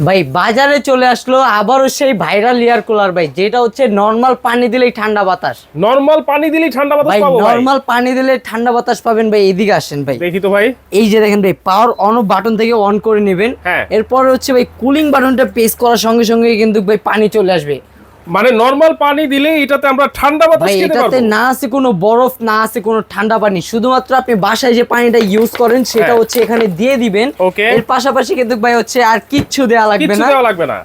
ভাই বাজারে চলে আসলো আবারও সেই ভাইরাল এয়ার কুলার ভাই, যেটা হচ্ছে নরমাল পানি দিলেই ঠান্ডা বাতাস। নরমাল পানি দিলেই ঠান্ডা বাতাস ভাই পাবো ভাই? নরমাল পানি দিলে ঠান্ডা বাতাস পাবেন ভাই। এদিকে আসেন ভাই, দেখি তো ভাই। এই যে দেখেন ভাই, পাওয়ার অন অফ বাটন থেকে অন করে নেবেন। হ্যাঁ। এরপর হচ্ছে ভাই কুলিং বাটনটা প্রেস করার সঙ্গে সঙ্গে কিন্তু ভাই পানি চলে আসবে। মানে নরমাল পানি দিলে এটাতে আমরা ঠান্ডা বাতাস ভাই খেতে এটাতে পারবো? না আছে কোনো বরফ, না আছে কোনো ঠান্ডা পানি, শুধুমাত্র আপনি বাসায় যে পানিটা ইউজ করেন সেটা হ্যাঁ। হচ্ছে এখানে দিয়ে দিবেন। ওকে। এর পাশাপাশি কিন্তু ভাই হচ্ছে আর কিচ্ছু দেয়া লাগবে কিচ্ছু না। দেওয়া লাগবে না।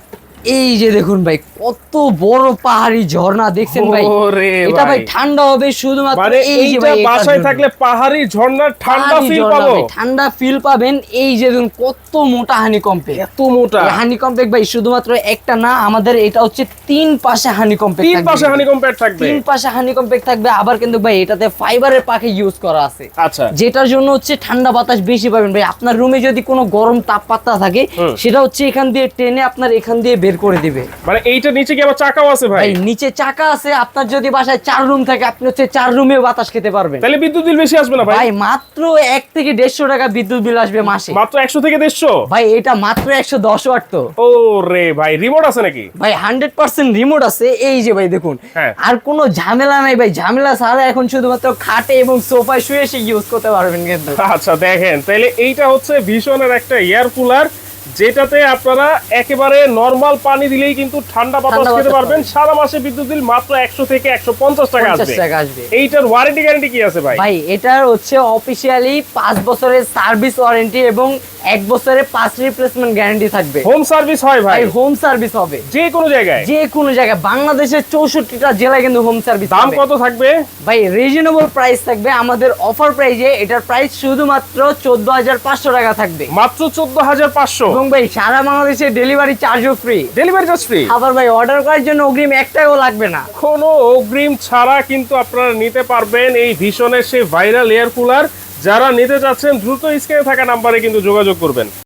এই যে দেখুন ভাই, কত বড় পাহাড়ি ঝর্ণা দেখছেন ভাই। ওরে এটা ভাই ভাই। ঠান্ডা হবে শুধুমাত্র মানে এই যে এইটা ভাই, এটার বাসায় জন্য। থাকলে পাহাড়ি ঝর্ণার ঠান্ডা পাহাড়ি ফিল ঝর্ণা পাবো। ভাই, ঠান্ডা ফিল পাবেন। এই যে দেখুন কত মোটা হানিকম্পে, এত মোটা। হানিকম্পেক ভাই শুধুমাত্র একটা না, আমাদের এটা হচ্ছে তিন পাশে হানিকম্পেক তিন পাশে হানিকম প্যাড থাকবে। তিন পাশে হানিকম্পেক থাকবে। আবার কিন্তু ভাই এটাতে ফাইবারের পাখি ইউজ করা আছে, আচ্ছা। যেটার জন্য হচ্ছে ঠান্ডা বাতাস বেশি পাবেন ভাই। আপনার রুমে যদি কোনো গরম তাপমাত্রা থাকে সেটা হচ্ছে এখান দিয়ে টেনে আপনার এখান দিয়ে বের করে দিবে। মানে এইটা নিচে কি আবার চাকাও আছে ভাই? ভাই নিচে চাকা আছে। আপনার যদি বাসায় 4 রুম থাকে আপনি হচ্ছে 4 রুমেও বাতাস খেতে পারবেন। তাহলে বিদ্যুৎ বিল বেশি আসবে না ভাই? ভাই মাত্র 1 থেকে 150 টাকা বিদ্যুৎ বিল আসবে মাসে। মাত্র 100 থেকে 150? ভাই এটা মাত্র 110 ওয়াট তো। ও রে ভাই, রিমোট আছে নাকি? ভাই 100% রিমোট আছে। এই যে ভাই দেখুন, হ্যাঁ। আর কোনো ঝামেলা নাই ভাই। ঝামেলা ছাড়া এখন শুধুমাত্র খাটে এবং সোফায় শুয়ে সে ইউজ করতে পারবেন কিন্তু। আচ্ছা দেখেন, তাহলে এইটা হচ্ছে ভীষণের একটা এয়ার কুলার, যেটাতে আপনারা একেবারে নরমাল পানি দিলেই কিন্তু ঠান্ডা বাতাস ঠান্ডা খেতে বাতাস পারবেন। পাবেন। সারা মাসে বিদ্যুৎ বিল মাত্র 100 থেকে 150 টাকা 50 আসবে। টাকা আসবে। এইটার ওয়ারেন্টি গ্যারান্টি কি আছে ভাই? ভাই এটার হচ্ছে অফিশিয়ালি 5 বছরের সার্ভিস ওয়ারেন্টি এবং 1 বছরের 5 রিপ্লেসমেন্ট গ্যারান্টি থাকবে। হোম সার্ভিস হয় ভাই? ভাই হোম সার্ভিস হবে যে কোনো জায়গায়? যে কোনো জায়গায়। বাংলাদেশের 64টা জেলায় কিন্তু হোম সার্ভিস। দাম কত থাকবে ভাই? রিজনেবল প্রাইস থাকবে আমাদের অফার প্রাইজে। এটার প্রাইস শুধুমাত্র 14,500 টাকা থাকবে। মাত্র 14,500? এবং ভাই সারা বাংলাদেশে ডেলিভারি চার্জও ফ্রি। Delivery charge free? আবার ভাই অর্ডার করার জন্য অগ্রিম 1 টাকাও লাগবে না। কোনো অগ্রিম ছাড়া কিন্তু আপনারা নিতে পারবেন এই ভীষণের সেই ভাইরাল এয়ার কুলার। যারা নিতে চাচ্ছেন দ্রুত স্ক্রিনে থাকা নাম্বারে কিন্তু যোগাযোগ করবেন।